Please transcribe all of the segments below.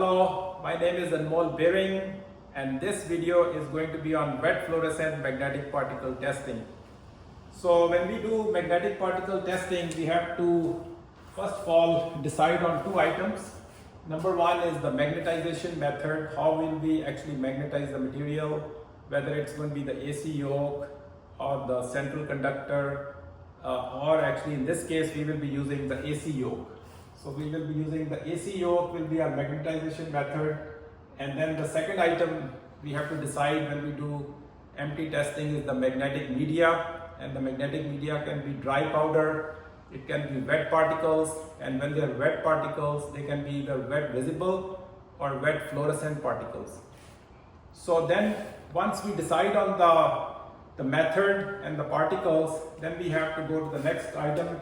Hello, my name is Anmol Birrring, and this video is going to be on wet fluorescent magnetic particle testing. So when we do magnetic particle testing, we have to first of all decide on two items. Number one is the magnetization method. How will we actually magnetize the material, whether it's going to be the AC yoke or the central conductor, or actually in this case we will be using the AC yoke. So we will be using the AC yoke will be our magnetization method, and then the second item we have to decide when we do MT testing is the magnetic media, and the magnetic media can be dry powder, it can be wet particles, and when they are wet particles they can be either wet visible or wet fluorescent particles. So then once we decide on the method and the particles, then we have to go to the next item.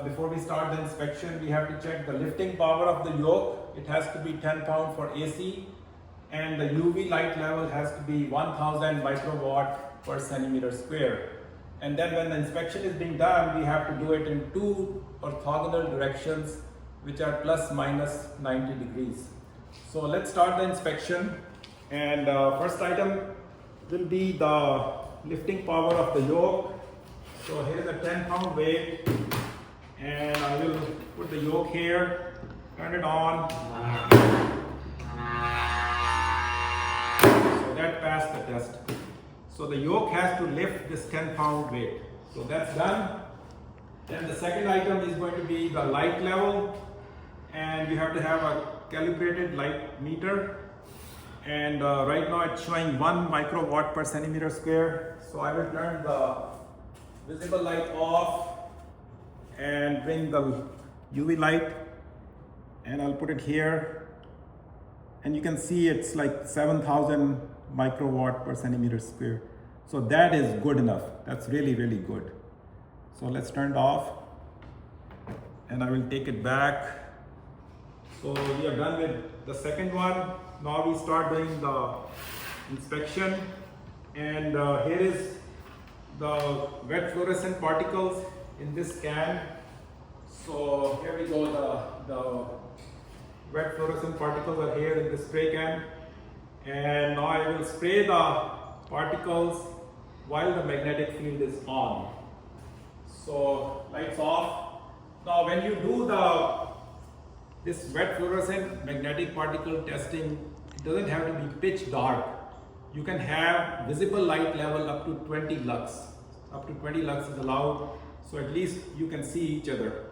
Before we start the inspection, we have to check the lifting power of the yoke. It has to be 10 pound for AC, and the UV light level has to be 1000 microwatt per centimeter square. And then when the inspection is being done, we have to do it in two orthogonal directions, which are plus minus 90 degrees. So let's start the inspection. And first item will be the lifting power of the yoke. So here is a 10 pound weight, and I will put the yoke here, turn it on. So that passed the test. So the yoke has to lift this 10 pound weight. So that's done. Then the second item is going to be the light level, and you have to have a calibrated light meter. And right now it's showing 1 microwatt per centimeter square. So I will turn the visible light off and bring the UV light, and I'll put it here, and you can see it's like 7000 microwatt per centimeter square. So that is good enough. That's really good. So let's turn it off, and I will take it back. So we are done with the second one. Now we start doing the inspection, and here is the wet fluorescent particles in this can. So here we go, the wet fluorescent particles are here in the spray can, and now I will spray the particles while the magnetic field is on. So lights off. Now when you do this wet fluorescent magnetic particle testing, it doesn't have to be pitch dark. You can have visible light level up to 20 lux. Up to 20 lux is allowed, so at least you can see each other.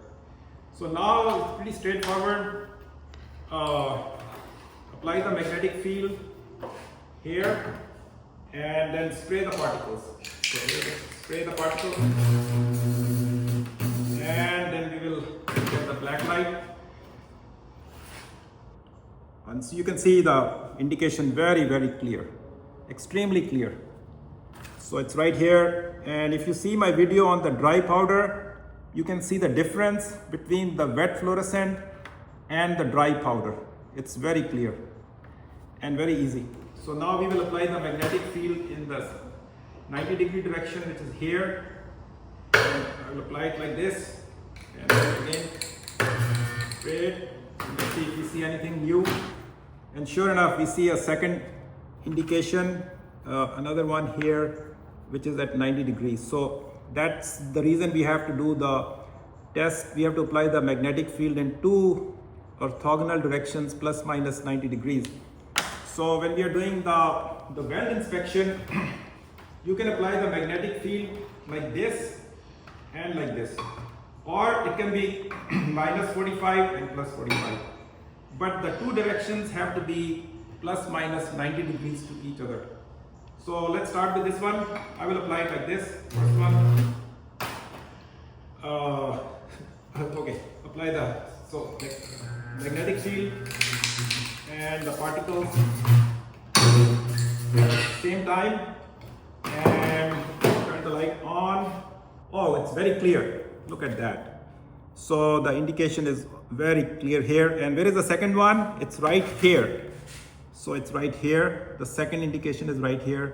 So now it's pretty straightforward. Apply the magnetic field here, and then spray the particles. So spray the particles, and then we will get the black light. And so you can see the indication very clear, extremely clear. So it's right here, and if you see my video on the dry powder, you can see the difference between the wet fluorescent and the dry powder. It's very clear and very easy. So now we will apply the magnetic field in the 90 degree direction, which is here. And I will apply it like this, and then again spray it. You can see if we see anything new. And sure enough, we see a second indication, another one here, which is at 90 degrees. So that's the reason we have to do the test. We have to apply the magnetic field in two orthogonal directions, plus minus 90 degrees. So when we are doing the weld inspection, you can apply the magnetic field like this and like this, or it can be minus 45 and plus 45. But the two directions have to be plus minus 90 degrees to each other. So let's start with this one. I will apply it like this. First one. Okay, apply the magnetic field and the particles at the same time, and turn the light on. Oh, it's very clear. Look at that. So the indication is very clear here. And where is the second one? It's right here. So it's right here. The second indication is right here,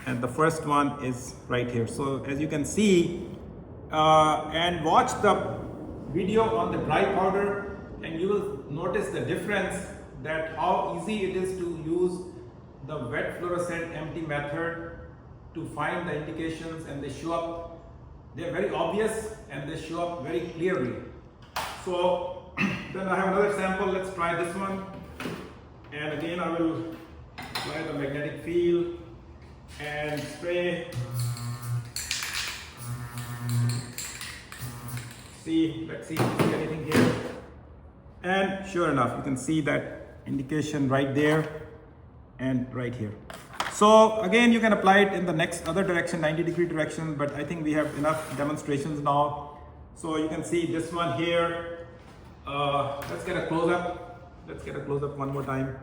and the first one is right here. So as you can see, and watch the video on the dry powder, and you will notice the difference that how easy it is to use the wet fluorescent empty method to find the indications, and they show up, they're very obvious and they show up very clearly. So then I have another sample. Let's try this one, and again I will apply the magnetic field and spray. Let's see if we see anything here. And sure enough, you can see that indication right there and right here. So again, you can apply it in the next other direction, 90-degree direction, but I think we have enough demonstrations now. So you can see this one here. Let's get a close-up. Let's get a close-up one more time.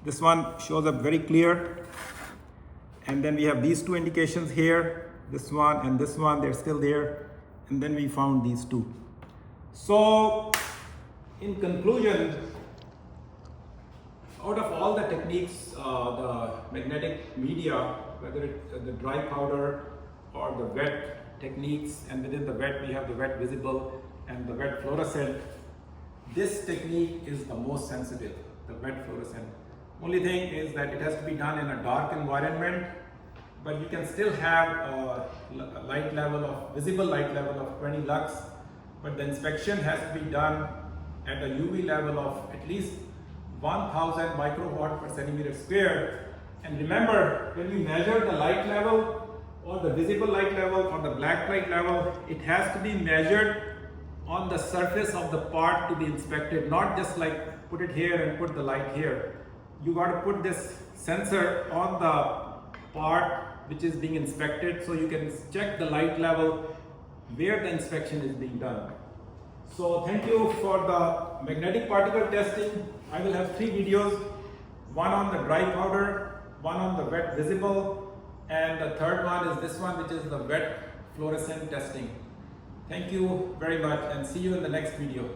This one shows up very clear. And then we have these two indications here, this one and this one, they're still there. And then we found these two. So in conclusion, out of all the techniques, the magnetic media, whether it's the dry powder or the wet techniques, and within the wet we have the wet visible and the wet fluorescent, this technique is the most sensitive, the wet fluorescent. Only thing is that it has to be done in a dark environment, but you can still have a light level of, visible light level of 20 lux, but the inspection has to be done at a UV level of at least 1000 microwatt per centimeter square. And remember, when we measure the light level or the visible light level or the black light level, it has to be measured on the surface of the part to be inspected, not just like put it here and put the light here. You got to put this sensor on the part which is being inspected, so you can check the light level where the inspection is being done. So thank you for the magnetic particle testing. I will have 3 videos, one on the dry powder, one on the wet visible, and the third one is this one, which is the wet fluorescent testing. Thank you very much, and see you in the next video.